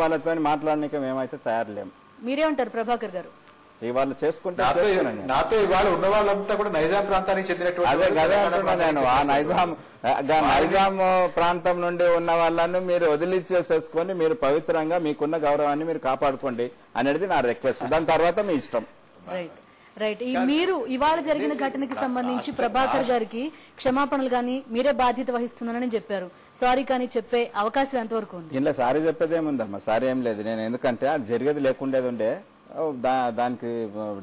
వాళ్ళతో మాట్లాడడానికి మేమైతే తయారు లేము. మీరే ఉంటారు ప్రభాకర్ గారు ఇవాళ చేసుకుంటే నాతో ఇవాళ ఉన్న వాళ్ళంతా కూడా నైజాం ప్రాంతానికి చెందినటువంటి అదే కదా అంటున్నా నేను. ఆ నైజాం ప్రాంతం నుండి ఉన్న వాళ్ళను మీరు వదిలిచ్చేసేసుకొని మీరు పవిత్రంగా మీకున్న గౌరవాన్ని మీరు కాపాడుకోండి అనేది నా రిక్వెస్ట్. దాని తర్వాత మీ ఇష్టం. Right right. మీరు ఇవాళ జరిగిన ఘటనకి సంబంధించి ప్రభాకర్ గారికి క్షమాపణలు గాని మీరే బాధ్యత వహిస్తున్నానని చెప్పారు. సారీ కానీ చెప్పే అవకాశం ఎంతవరకు ఉంది? ఇలా సారీ చెప్పేదేముందమ్మా, సారీ ఏం లేదు. నేను ఎందుకంటే అది జరిగేది లేకుండేది ఉండే, దానికి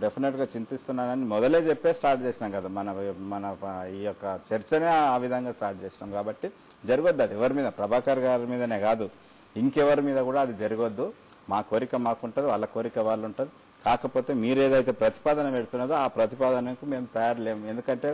డెఫినెట్ గా చింతిస్తున్నానని మొదలే చెప్పే స్టార్ట్ చేసినాం కదా. మన ఈ యొక్క చర్చనే ఆ విధంగా స్టార్ట్ చేసినాం కాబట్టి జరగొద్దు. అది ఎవరి మీద, ప్రభాకర్ గారి మీదనే కాదు ఇంకెవరి మీద కూడా అది జరగొద్దు. మా కోరిక మాకుంటుంది, వాళ్ళ కోరిక వాళ్ళు ఉంటుంది. కాకపోతే మీరేదైతే ప్రతిపాదన పెడుతున్నదో ఆ ప్రతిపాదనకు మేము తయారు లేము. ఎందుకంటే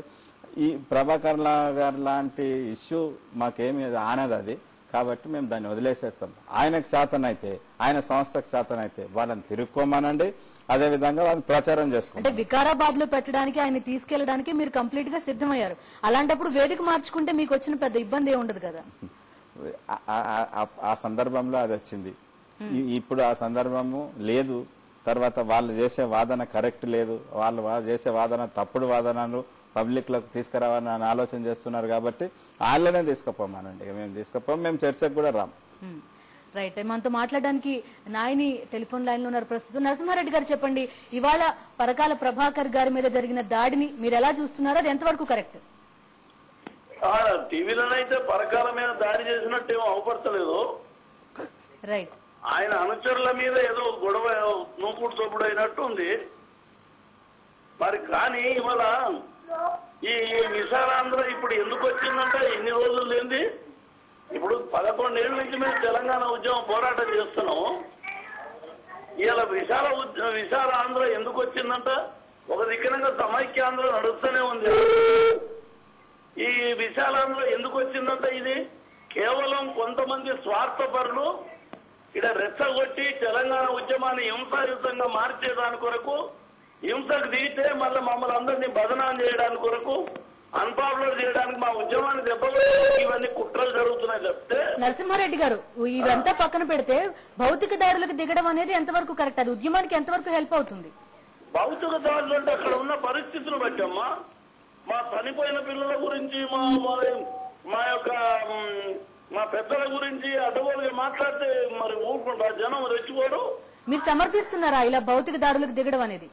ఈ ప్రభాకర్ గారు లాంటి ఇష్యూ మాకేమి ఆనది అది. కాబట్టి మేము దాన్ని వదిలేసేస్తాం. ఆయనకు చేతనైతే, ఆయన సంస్థకు చేతనైతే వాళ్ళని తిరుక్కోమనండి. అదేవిధంగా వాళ్ళని ప్రచారం చేసుకుంటాం. అంటే వికారాబాద్ లో పెట్టడానికి ఆయన తీసుకెళ్లడానికి మీరు కంప్లీట్ గా సిద్ధమయ్యారు. అలాంటప్పుడు వేదిక మార్చుకుంటే మీకు వచ్చిన పెద్ద ఇబ్బంది ఏముండదు కదా. ఆ సందర్భంలో అది వచ్చింది. ఇప్పుడు ఆ సందర్భము లేదు. తర్వాత వాళ్ళు చేసే వాదన కరెక్ట్ లేదు. వాళ్ళు చేసే వాదన తప్పుడు వాదనలు పబ్లిక్ లోకి తీసుకురావాలని ఆలోచన చేస్తున్నారు. కాబట్టి వాళ్ళనే తీసుకుపోమానండి. మేము తీసుకుపోం, మేము చర్చకు కూడా రాం. రైట్. మనతో మాట్లాడడానికి నాయని టెలిఫోన్ లైన్ లో ఉన్నారు ప్రస్తుతం. నరసింహారెడ్డి గారు చెప్పండి, ఇవాళ పరకాల ప్రభాకర్ గారి మీద జరిగిన దాడిని మీరు ఎలా చూస్తున్నారో, అది ఎంతవరకు కరెక్ట్? టీవీలోనైతే పరకాల మీద దాడి చేసినట్టు ఏమో అవపరచలేదు. రైట్. ఆయన అనుచరుల మీద ఏదో గొడవ నూపుడు తోపుడు అయినట్టు ఉంది మరి. కానీ ఇవాళ ఈ విశాలాంధ్ర ఇప్పుడు ఎందుకు వచ్చిందంటే ఎన్ని రోజులు లేంది. ఇప్పుడు 11 ఏళ్ళ నుంచి మేము తెలంగాణ ఉద్యమం పోరాటం చేస్తున్నాము. ఇవాళ విశాలాంధ్ర ఎందుకు వచ్చిందంట, ఒక దిక్కునంగా సమైక్యాంధ్ర నడుస్తూనే ఉంది. ఈ విశాలాంధ్ర ఎందుకు వచ్చిందంట, ఇది కేవలం కొంతమంది స్వార్థపరులు ఇక్కడ రెచ్చగొట్టి తెలంగాణ ఉద్యమాన్ని హింసాయుతంగా మార్చేదాని కొరకు, హింసకు దిగితే మళ్ళీ మమ్మల్ని అందరినీ బదనాం చేయడానికి కొరకు, అన్పాపులర్ చేయడానికి, మా ఉద్యమాన్ని దెబ్బకొట్టడానికి ఇవన్నీ కుట్రలు జరుగుతున్నాయి చెప్తే. నరసింహారెడ్డి గారు, ఇదంతా పక్కన పెడితే భౌతిక దాడులకు దిగడం అనేది ఎంతవరకు కరెక్ట్? అది ఉద్యమానికి ఎంతవరకు హెల్ప్ అవుతుంది? భౌతిక దాడులు అంటే అక్కడ ఉన్న పరిస్థితులు బట్టి అమ్మా, మా చనిపోయిన పిల్లల గురించి, మా యొక్క మా పెద్దల గురించి అడ్డగోలుగా మాట్లాడితే మరి ఊరుకుంటా జనం రెచ్చిపోరు. మీరు సమర్థిస్తున్నారా ఇలా భౌతిక దాడులకు దిగడం అనేది?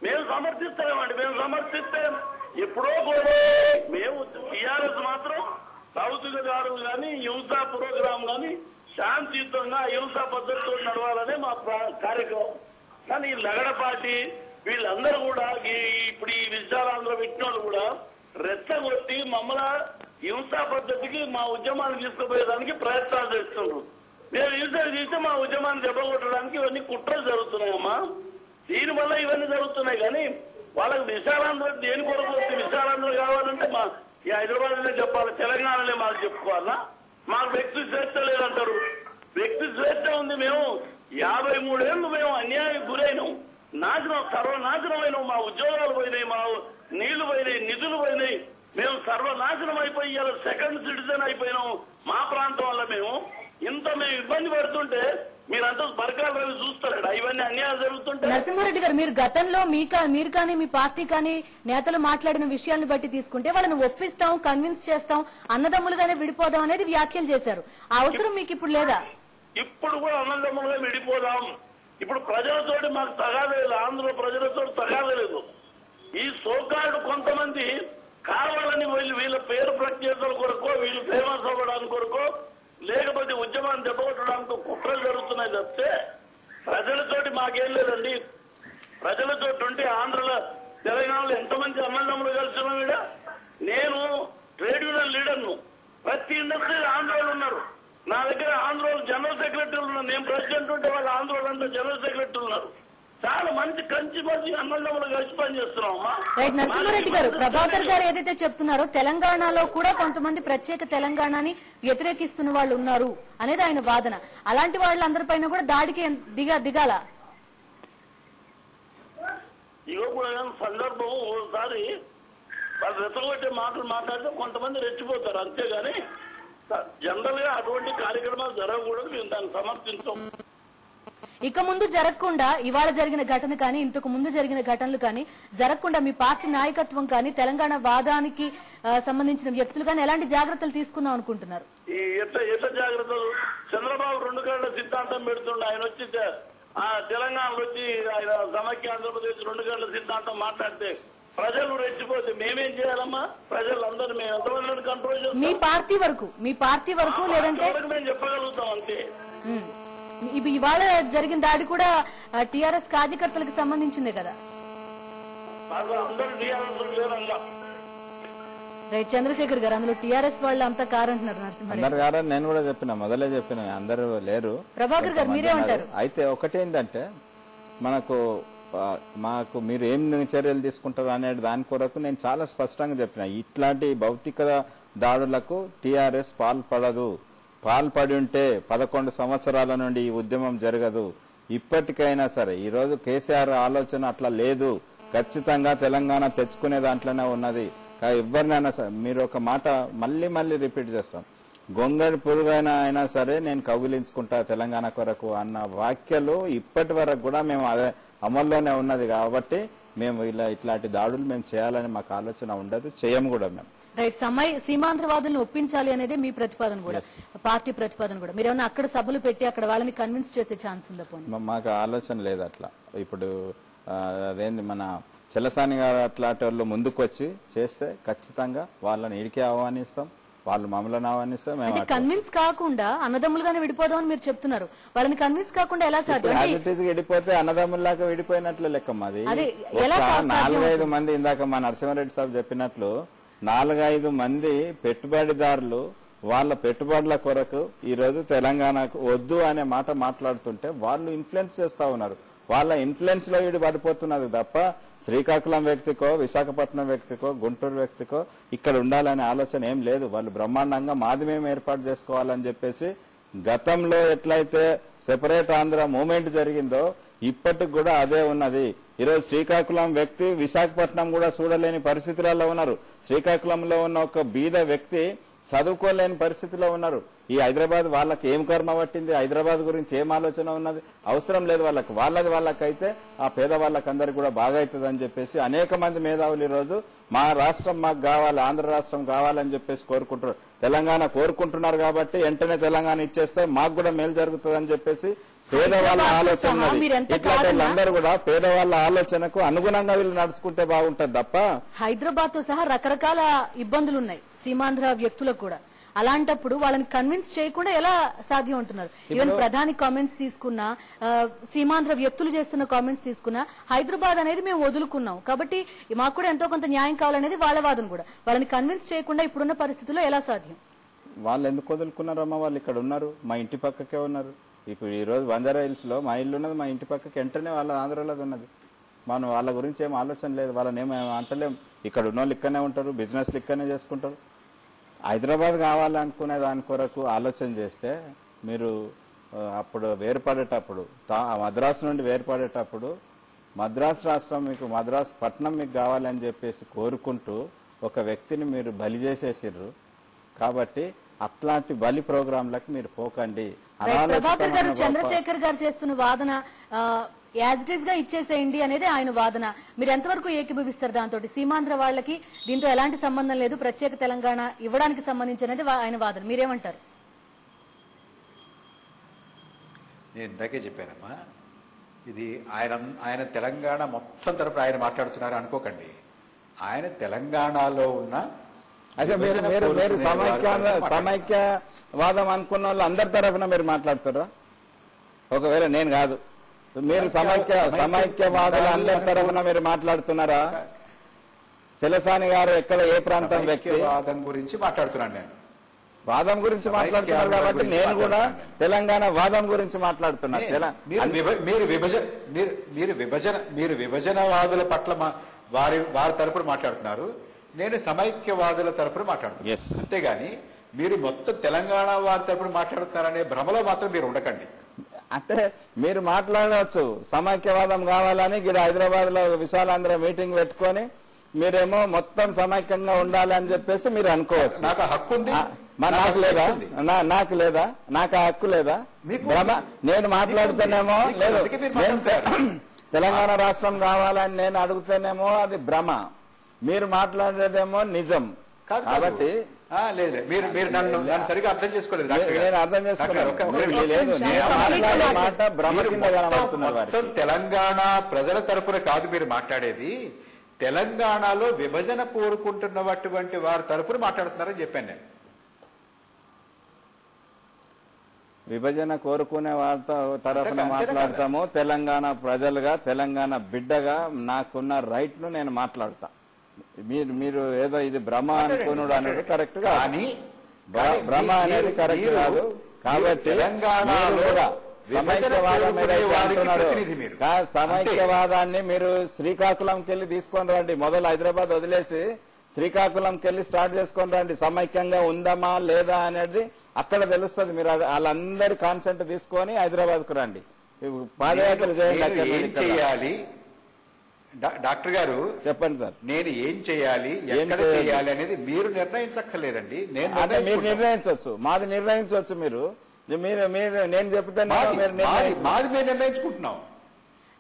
మేము సమర్థిస్తామండి. మేము సమర్థిస్తే ఎప్పుడో కూడా మేము టీఆర్ఎస్ మాత్రం భౌతిక దాడులు కానీ హింసా ప్రోగ్రాం కానీ శాంతియుతంగా హింసా పద్ధతితో నడవాలనే మా కార్యక్రమం. కానీ ఈ లగడపాటి వీళ్ళందరూ కూడా ఇప్పుడు ఈ విశాలాంధ్ర పెట్టిన వాళ్ళు కూడా రెచ్చగొట్టి మమ్మల్ని హింసా పద్ధతికి మా ఉద్యమాన్ని తీసుకుపోయేదానికి ప్రయత్నాలు చేస్తున్నారు. మేము హింసలు చేస్తే మా ఉద్యమాన్ని దెబ్బకొట్టడానికి ఇవన్నీ కుట్రలు జరుగుతున్నాయమ్మా. దీనివల్ల ఇవన్నీ జరుగుతున్నాయి. కానీ వాళ్ళకి విశాలాంధ్ర దేని కొరకు వస్తే విశాలాంధ్ర కావాలంటే మా ఈ హైదరాబాద్లో చెప్పాలి, తెలంగాణలో మాకు చెప్పుకోవాలా? మాకు వ్యక్తి స్వేచ్ఛ లేదంటారు. వ్యక్తి స్వేచ్ఛ ఉంది. మేము 53 ఏళ్ళు మేము అన్యాయానికి గురైనాం, సర్వనాశనమైనాం. మా ఉద్యోగాలు పోయినాయి, మా నీళ్లు పోయినాయి, నిధులు పోయినాయి. మేము సర్వనాశనం అయిపోయి ఇలా సెకండ్ సిటిజన్ అయిపోయినాం. మా ప్రాంతం వల్ల మేము ఇబ్బంది పడుతుంటే మీరంతా పరకాల రవి చూస్తారు ఇవన్నీ అన్యాయాలు జరుగుతుంటే. నరసింహారెడ్డి గారు, మీరు గతంలో మీరు కానీ మీ పార్టీ కానీ నేతలు మాట్లాడిన విషయాన్ని బట్టి తీసుకుంటే వాళ్ళని ఒప్పిస్తాం, కన్విన్స్ చేస్తాం, అన్నదమ్ములుగానే విడిపోదాం అనేది వ్యాఖ్యలు చేశారు. ఆ అవసరం మీకు ఇప్పుడు లేదా? ఇప్పుడు కూడా అన్నదమ్ములుగా విడిపోదాం. ఇప్పుడు ప్రజలతోటి మాకు తగాదలేదు, ఆంధ్ర ప్రజలతో తగాదలేదు. ఈ సోకాడు కొంతమంది కావాలని వీళ్ళ పేరు ప్రఖ్యాతుల కొరకో, వీళ్ళు ఫేమస్ అవ్వడానికి కొరకో, లేకపోతే ఉద్యమాన్ని దెబ్బకొట్టడానికి కుట్రలు జరుగుతున్నాయి తప్పితే ప్రజలతోటి మాకేం లేదండి. ప్రజలతోటి ఉంటే ఆంధ్రలో తెలంగాణలో ఎంతమంది అన్నదమ్ములు కలిసి ఉన్నాం. ఇక్కడ నేను ట్రేడ్ యూనియన్ లీడర్ను. ప్రతి ఇండస్ట్రీ ఆంధ్రోలు ఉన్నారు. నా దగ్గర ఆంధ్రోలు జనరల్ సెక్రటరీలు ఉన్నారు. నేను ప్రెసిడెంట్ ఉంటే వాళ్ళు ఆంధ్రోలు అంతా జనరల్ సెక్రటరీ ఉన్నారు. చాలా మంచి అన్నదమ్ములు కలిసి పనిచేస్తున్నామమ్మా. రైట్. నరసింహారెడ్డి గారు, ప్రభాకర్ గారు ఏదైతే చెప్తున్నారో తెలంగాణలో కూడా కొంతమంది ప్రత్యేక తెలంగాణని వ్యతిరేకిస్తున్న వాళ్ళు ఉన్నారు అనేది ఆయన వాదన. అలాంటి వాళ్ళందరిపైన కూడా దాడికి దిగాల? ఇగో కూడా సందర్భం ఓసారి వాళ్ళు రెచ్చగొట్టే మాటలు మాట్లాడితే కొంతమంది రెచ్చిపోతారు. అంతేగాని జనరల్ గా అటువంటి కార్యక్రమాలు జరగకూడదు. మేము దాన్ని సమర్థించాం. ఇక ముందు జరగకుండా ఇవాళ జరిగిన ఘటన కానీ ఇంతకు ముందు జరిగిన ఘటనలు కానీ జరగకుండా మీ పార్టీ నాయకత్వం కానీ తెలంగాణ వాదానికి సంబంధించిన వ్యక్తులు కానీ ఎలాంటి జాగ్రత్తలు తీసుకుందాం అనుకుంటున్నారు? ఈ ఎట్లా జాగ్రత్తలు? చంద్రబాబు 2 కళ్ళ సిద్ధాంతం పెడుతుండే. ఆయన వచ్చి తెలంగాణలో వచ్చి ఆయన సమైక్య ఆంధ్రప్రదేశ్ 2 కళ్ళ సిద్ధాంతం మాట్లాడితే ప్రజలు రెచ్చిపోతే మేమేం చేయాలమ్మా? ప్రజలందరూ మేము ఎంతమంది కంట్రోల్ చేస్తాం? మీ పార్టీ వరకు లేదంటే మేము చెప్పగలుగుతాం అంతే. ఇవాళ జరిగిన దాడి కూడా టీఆర్ఎస్ కార్యకర్తలకు సంబంధించిందే కదా? అందరూ టీఆర్ఎస్ లేరంగా. రైట్ చంద్రశేఖర్ గారు, అందులో టీఆర్ఎస్ వాళ్ళు అంతా కారంటున్నారు. అందరు కారని నేను కూడా మొదలే చెప్పిన అందరూ లేరు. ప్రభాకర్ గారు మీరే ఉంటారు. అయితే ఒకటేంటంటే మాకు మీరు ఏం చర్యలు తీసుకుంటారు అనే దాని కొరకు నేను చాలా స్పష్టంగా చెప్పిన. ఇట్లాంటి భౌతిక దాడులకు టీఆర్ఎస్ పాల్పడి ఉంటే 11 సంవత్సరాల నుండి ఈ ఉద్యమం జరగదు. ఇప్పటికైనా సరే ఈరోజు కేసీఆర్ ఆలోచన అట్లా లేదు. ఖచ్చితంగా తెలంగాణ తెచ్చుకునే దాంట్లోనే ఉన్నది. ఎవరినైనా సరే మీరు ఒక మాట మళ్ళీ రిపీట్ చేస్తాం. గొంగడి పురుగైనా అయినా సరే నేను కౌగిలించుకుంటా తెలంగాణ కొరకు అన్న వాక్యాలు ఇప్పటి వరకు కూడా మేము అదే అమల్లోనే ఉన్నది. కాబట్టి మేము ఇట్లాంటి దాడులు మేము చేయాలని మాకు ఆలోచన ఉండదు, చేయము కూడా మేము. రైట్, సీమాంధ్రవాదులను ఒప్పించాలి అనేది మీ ప్రతిపాదన కూడా, పార్టీ ప్రతిపాదన కూడా. మీరేమన్నా అక్కడ సభలు పెట్టి అక్కడ వాళ్ళని కన్విన్స్ చేసే ఛాన్స్ ఉందా? మాకు ఆలోచన లేదు అట్లా. ఇప్పుడు అదేంది మన చెల్లసాని గారు అట్లాంటి వాళ్ళు ముందుకు వచ్చి చేస్తే ఖచ్చితంగా వాళ్ళని ఇడికే ఆహ్వానిస్తాం, వాళ్ళు మమ్మల్ని ఆహ్వానిస్తాం. మేము కన్విన్స్ కాకుండా అన్నదమ్ములుగానే విడిపోదామని మీరు చెప్తున్నారు. వాళ్ళని కన్విన్స్ కాకుండా ఎలా సాధ్యం? విడిపోతే అన్నదమ్ముల్లాగా విడిపోయినట్లు లెక్క మాది. 4-5 మంది ఇందాక మా నరసింహారెడ్డి సాబ్ చెప్పినట్లు 4-5 మంది పెట్టుబడిదారులు వాళ్ళ పెట్టుబడుల కొరకు ఈ రోజు తెలంగాణకు వద్దు అనే మాట మాట్లాడుతుంటే వాళ్ళు ఇన్ఫ్లుయెన్స్ చేస్తా ఉన్నారు. వాళ్ళ ఇన్ఫ్లుయెన్స్ లో వీడు పడిపోతున్నది తప్ప శ్రీకాకుళం వ్యక్తికో, విశాఖపట్నం వ్యక్తికో, గుంటూరు వ్యక్తికో ఇక్కడ ఉండాలనే ఆలోచన ఏం లేదు. వాళ్ళు బ్రహ్మాండంగా మాది మేము ఏర్పాటు చేసుకోవాలని చెప్పేసి గతంలో ఎట్లయితే సెపరేట్ ఆంధ్ర మూవ్మెంట్ జరిగిందో ఇప్పటికి కూడా అదే ఉన్నది. ఈరోజు శ్రీకాకుళం వ్యక్తి విశాఖపట్నం కూడా చూడలేని పరిస్థితులలో ఉన్నారు. శ్రీకాకుళంలో ఉన్న ఒక బీద వ్యక్తి చదువుకోలేని పరిస్థితిలో ఉన్నారు. ఈ హైదరాబాద్ వాళ్ళకి ఏం కర్మ పట్టింది? హైదరాబాద్ గురించి ఏం ఆలోచన ఉన్నది? అవసరం లేదు వాళ్ళకి. వాళ్ళకైతే ఆ పేదవాళ్ళకందరికీ కూడా బాగా అవుతుందని చెప్పేసి అనేక మంది మేధావులు ఈరోజు మా రాష్ట్రం మాకు కావాలి, ఆంధ్ర రాష్ట్రం కావాలని చెప్పేసి కోరుకుంటున్నారు. తెలంగాణ కోరుకుంటున్నారు కాబట్టి వెంటనే తెలంగాణ ఇచ్చేస్తే మాకు కూడా మేలు జరుగుతుందని చెప్పేసి పేదవాళ్ళ ఆలోచన. ఇట్లాంటి కూడా పేదవాళ్ళ ఆలోచనకు అనుగుణంగా వీళ్ళు నడుచుకుంటే బాగుంటది తప్ప. హైదరాబాద్ తో సహా రకరకాల ఇబ్బందులు ఉన్నాయి సీమాంధ్ర వ్యక్తులకు కూడా. అలాంటప్పుడు వాళ్ళని కన్విన్స్ చేయకుండా ఎలా సాధ్యం ఉంటున్నారు? ఈవెన్ ప్రధాని కామెంట్స్ తీసుకున్నా, సీమాంధ్ర వ్యక్తులు చేస్తున్న కామెంట్స్ తీసుకున్నా, హైదరాబాద్ అనేది మేము వదులుకున్నాం కాబట్టి మాకు కూడా ఎంతో కొంత న్యాయం కావాలనేది వాళ్ళ వాదన కూడా. వాళ్ళని కన్విన్స్ చేయకుండా ఇప్పుడున్న పరిస్థితుల్లో ఎలా సాధ్యం? వాళ్ళు ఎందుకు వదులుకున్నారమ్మా? వాళ్ళు ఇక్కడ ఉన్నారు, మా ఇంటి పక్కకే ఉన్నారు. ఇప్పుడు ఈ రోజు బంజారా హిల్స్ లో మా ఇల్లు ఉన్నది, మా ఇంటి పక్కకి వెంటనే వాళ్ళ ఆంధ్రలోది ఉన్నది. మనం వాళ్ళ గురించి ఏం ఆలోచన లేదు, వాళ్ళని ఏం అంటలేం. ఇక్కడ ఉన్న వాళ్ళు ఇక్కడనే ఉంటారు, బిజినెస్లు ఇక్కడనే చేసుకుంటారు. హైదరాబాద్ కావాలనుకునే దాని కొరకు ఆలోచన చేస్తే మీరు అప్పుడు వేరుపడేటప్పుడు మద్రాసు నుండి వేరుపడేటప్పుడు మద్రాసు రాష్ట్రం మీకు, మద్రాసు పట్టణం మీకు కావాలని చెప్పేసి కోరుకుంటూ ఒక వ్యక్తిని మీరు బలి చేసేసిర్రు. కాబట్టి అట్లాంటి బలి ప్రోగ్రాంలకు మీరు పోకండి. ప్రభాకర్ గారు, చంద్రశేఖర్ గారు చేస్తున్న వాదన యాజ్ ఇట్ ఈస్ గా ఇచ్చేసేయండి అనేది ఆయన వాదన. మీరు ఎంతవరకు ఏకీభవిస్తారు దాంతో? సీమాంధ్ర వాళ్ళకి దీంతో ఎలాంటి సంబంధం లేదు, ప్రత్యేక తెలంగాణ ఇవ్వడానికి సంబంధించి అనేది ఆయన వాదన. మీరేమంటారు? నేను ఇందాకే చెప్పానమ్మా, ఇది ఆయన తెలంగాణ మొత్తం తరపున ఆయన మాట్లాడుతున్నారు అనుకోకండి. ఆయన తెలంగాణలో ఉన్న అయితే మీరు సమైక్యవాదం అనుకున్న వాళ్ళు అందరి తరఫున మీరు మాట్లాడుతారా? ఒకవేళ నేను కాదు, మీరు సమైక్యవాదులు అందరి తరఫున మీరు మాట్లాడుతున్నారా? చెల్లసాని గారు ఎక్కడ ఏ ప్రాంతం వ్యక్తి? వాదం గురించి మాట్లాడుతున్నాను నేను. వాదం గురించి మాట్లాడుతున్నారు కాబట్టి నేను కూడా తెలంగాణ వాదం గురించి మాట్లాడుతున్నా. మీరు విభజనవాదుల పట్ల వారి తరపున మాట్లాడుతున్నారు, నేను సమైక్యవాదుల తరపున మాట్లాడుతున్నాను. అంతేగాని మీరు మొత్తం తెలంగాణ వారి తరపున మాట్లాడుతున్నారనే భ్రమలో మాత్రం మీరు ఉండకండి. అంటే మీరు మాట్లాడవచ్చు సమైక్యవాదం కావాలని ఇక్కడ హైదరాబాద్ లో విశాలాంధ్ర మీటింగ్ పెట్టుకొని మీరేమో మొత్తం సమైక్యంగా ఉండాలి అని చెప్పేసి మీరు అనుకోవచ్చు. నాకు హక్కు ఉంది, నాకు లేదా? నాకు లేదా? నాకు ఆ హక్కు లేదా? నేను మాట్లాడుతానేమో లేదు, తెలంగాణ రాష్ట్రం కావాలని నేను అడుగుతానేమో అది భ్రమ, మీరు మాట్లాడేదేమో నిజం. కాబట్టి లేదు, మీరు నన్ను సరిగా అర్థం చేసుకోలేదు. నేను అర్థం చేసుకోలేదు. మాట భ్రమ కింద కనబడుతున్నారు. తెలంగాణ ప్రజల తరపున కాదు మీరు మాట్లాడేది, తెలంగాణలో విభజన కోరుకుంటున్నటువంటి వారి తరపున మాట్లాడుతున్నారని చెప్పాను నేను. విభజన కోరుకునే వారితో తరఫున మాట్లాడతాము. తెలంగాణ ప్రజలుగా, తెలంగాణ బిడ్డగా నాకున్న రైట్ ను నేను మాట్లాడతా. మీరు ఏదో ఇది భ్రమ అనుకున్నాడు అనేది కరెక్ట్ కానీ భ్రమ అనేది కరెక్ట్ కాదు. కాబట్టి సమైక్యవాదం మీద అంటున్నారు. సమైక్యవాదాన్ని మీరు శ్రీకాకుళంకి వెళ్ళి తీసుకొని రండి. మొదలు హైదరాబాద్ వదిలేసి శ్రీకాకుళంకి వెళ్ళి స్టార్ట్ చేసుకొని రండి. సమైక్యంగా ఉందామా లేదా అనేది అక్కడ తెలుస్తుంది. మీరు వాళ్ళందరి కాన్సెంట్ తీసుకొని హైదరాబాద్ కు రండి, పాదయాత్ర చేయాలి. డాక్టర్ గారు చెప్పండి సార్, నేను ఏం చేయాలి, ఎక్కడ చేయాలి అనేది మీరు నిర్ణయించక్కర్లేదండి. మీరు నిర్ణయించవచ్చు, మాది నిర్ణయించవచ్చు. మీరు నేను చెప్తే మాది మేము నిర్ణయించుకుంటున్నాం.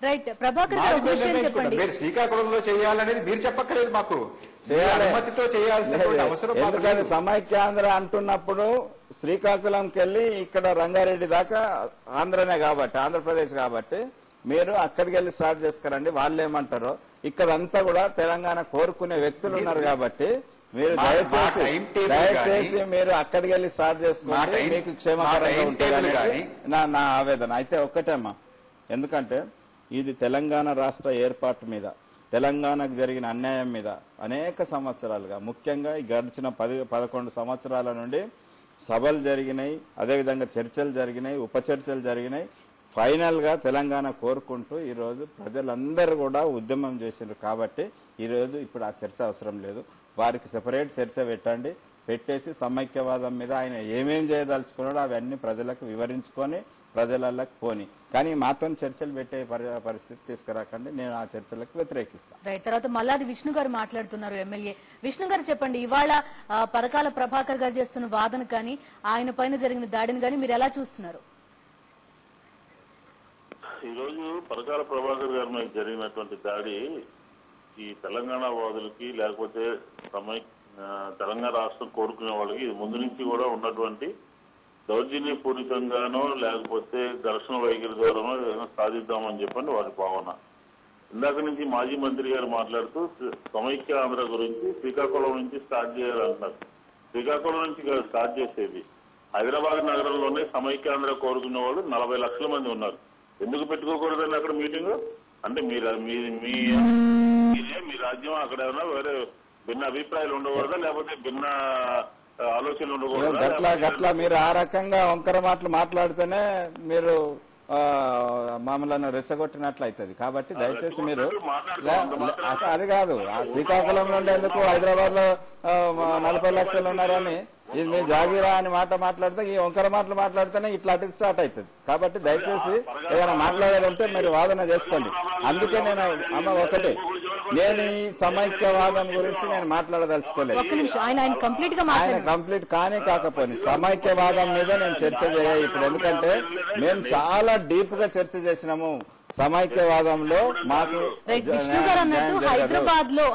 రైట్. ప్రభాకర్ గారు చెప్పండి. మీరు శ్రీకాకుళంలో చేయాలనేది మీరు చెప్పక్కర్లేదు, మాకు అనుమతితో చేయాల్సిన అవసరం. ఎందుకంటే సమైక్యాంధ్ర అంటున్నప్పుడు శ్రీకాకుళంకి వెళ్ళి ఇక్కడ రంగారెడ్డి దాకా ఆంధ్రనే కాబట్టి, ఆంధ్రప్రదేశ్ కాబట్టి మీరు అక్కడికి వెళ్ళి స్టార్ట్ చేసుకురండి. వాళ్ళు ఏమంటారో ఇక్కడంతా కూడా తెలంగాణ కోరుకునే వ్యక్తులు ఉన్నారు కాబట్టి మీరు దయచేసి మీరు అక్కడికి వెళ్ళి స్టార్ట్ చేసుకుంటే మీకు క్షేమకరంగా ఉంటుంది నా ఆవేదన. అయితే ఒక్కటేమ్మా, ఎందుకంటే ఇది తెలంగాణ రాష్ట్ర ఏర్పాటు మీద, తెలంగాణకు జరిగిన అన్యాయం మీద అనేక సంవత్సరాలుగా, ముఖ్యంగా గడిచిన 11 సంవత్సరాల నుండి సభలు జరిగినాయి, అదేవిధంగా చర్చలు జరిగినాయి, ఉప చర్చలు జరిగినాయి. ఫైనల్ గా తెలంగాణ కోరుకుంటూ ఈరోజు ప్రజలందరూ కూడా ఉద్యమం చేసిండ్రు. కాబట్టి ఈరోజు ఇప్పుడు ఆ చర్చ అవసరం లేదు. వారికి సెపరేట్ చర్చ పెట్టేసి సమైక్యవాదం మీద ఆయన ఏమేం చేయదలుచుకున్నాడో అవన్నీ ప్రజలకు వివరించుకొని ప్రజలకు పోని, కానీ మాతో చర్చలు పెట్టే పరిస్థితి తీసుకురాకండి. నేను ఆ చర్చలకు వ్యతిరేకిస్తాను. రైట్. తర్వాత మల్లాది విష్ణు గారు మాట్లాడుతున్నారు, ఎమ్మెల్యే. విష్ణు గారు చెప్పండి, ఇవాళ పరకాల ప్రభాకర్ గారు చేస్తున్న వాదన కానీ ఆయన పైన జరిగిన దాడిని కానీ మీరు ఎలా చూస్తున్నారు? ఈరోజు పరకాల ప్రభాకర్ గారి మీద జరిగినటువంటి దాడి ఈ తెలంగాణ వాదులకి, లేకపోతే తెలంగాణ రాష్ట్రం కోరుకునే వాళ్ళకి ముందు నుంచి కూడా ఉన్నటువంటి దౌర్జన్యపూరితంగానో లేకపోతే ఘర్షణ వైఖరి ద్వారానో ఏదైనా సాధిద్దామని చెప్పండి వారి భావన. ఇందాక నుంచి మాజీ మంత్రి గారు మాట్లాడుతూ సమైక్య ఆంధ్ర గురించి శ్రీకాకుళం నుంచి స్టార్ట్ చేయాలంటున్నారు. శ్రీకాకుళం నుంచి స్టార్ట్ చేసేది హైదరాబాద్ నగరంలోనే సమైక్య ఆంధ్ర కోరుకునే వాళ్ళు 40 లక్షల మంది ఉన్నారు. ఎందుకు పెట్టుకోకూడదండి అక్కడ మీటింగ్? అంటే మీ రాజ్యం అక్కడ ఏమైనా వేరే భిన్న అభిప్రాయాలు ఉండకూడదా, లేకపోతే భిన్న ఆలోచనలు ఉండకూడదా? గట్లా మీరు ఆ రకంగా వంకర మాటలు మాట్లాడితేనే మీరు మమ్మల్ని రెచ్చగొట్టినట్లు అవుతుంది. కాబట్టి దయచేసి మీరు అది కాదు, శ్రీకాకుళం నుండి ఎందుకు హైదరాబాద్ లో 40 లక్షలు ఉన్నారని ఇది మీరు జాగీరా అని మాట్లాడితే, ఈ వంకర మాటలు మాట్లాడితేనే ఇట్లాంటిది స్టార్ట్ అవుతుంది. కాబట్టి దయచేసి ఏదైనా మాట్లాడాలంటే మీరు వాదన చేసుకోండి. అందుకే నేను ఒకటే, నేను ఈ సమైక్యవాదం గురించి నేను మాట్లాడదలుచుకోలేదు. ఆయన కంప్లీట్ కానీ కాకపోయింది సమైక్యవాదం మీద నేను చర్చ చేయాలి ఇప్పుడు. ఎందుకంటే మేము చాలా డీప్ గా చర్చ చేసినాము సమైక్యవాదంలో. మాకు విష్ణు గారు అన్నట్టు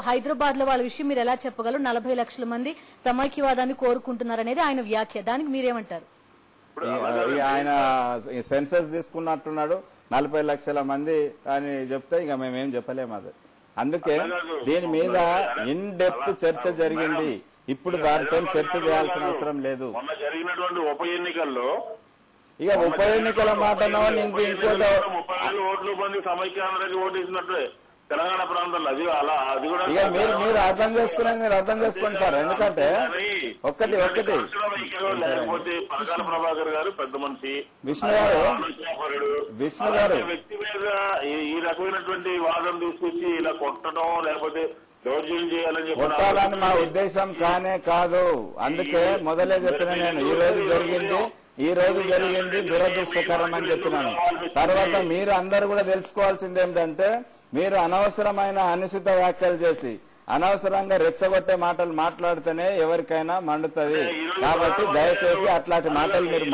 హైదరాబాద్ లో వాళ్ళ విషయం మీరు ఎలా చెప్పగలరు? 40 లక్షల మంది సమైక్యవాదాన్ని కోరుకుంటున్నారనేది ఆయన వ్యాఖ్య, దానికి మీరేమంటారు? ఆయన సెన్సస్ తీసుకున్నట్టున్నాడు, 40 లక్షల మంది అని చెప్తే ఇక మేమేం చెప్పలేము. అది అందుకే దీని మీద ఇన్ డెప్త్ చర్చ జరిగింది. ఇప్పుడు వారితో చర్చ చేయాల్సిన అవసరం లేదు. జరిగినటువంటి ఉప ఎన్నికల్లో ఇక ఉప ఎన్నికల మాటనో ఇంకోటి 30,000 ఓట్లు మంది సమైక్యాంధ్రకి ఓటేసినట్టు తెలంగాణ ప్రాంతంలో అది కూడా ఇక మీరు అర్థం చేసుకునేది మీరు అర్థం చేసుకోండి సార్. ఎందుకంటే ఒక్కటి లేకపోతే పరకాల ప్రభాకర్ గారు పెద్ద మనిషి, విష్ణు గారు వ్యక్తి మీద ఈ రకమైనటువంటి వాదం తీసుకొచ్చి ఇలా కొట్టడం లేకపోతే దౌర్జన్యం చేయాలని చెప్పి కొట్టాలని మా ఉద్దేశం కానే కాదు. అందుకే మొదలే చెప్పిన నేను ఈ రోజు జరిగింది దురదృష్టకరం అని చెప్పినాను. తర్వాత మీరు అందరూ కూడా తెలుసుకోవాల్సింది ఏమిటంటే, మీరు అనవసరమైన అనుచిత వ్యాఖ్యలు చేసి అనవసరంగా రెచ్చగొట్టే మాటలు మాట్లాడితేనే ఎవరికైనా మండుతుంది. కాబట్టి దయచేసి అట్లాంటి మాటలు మీరు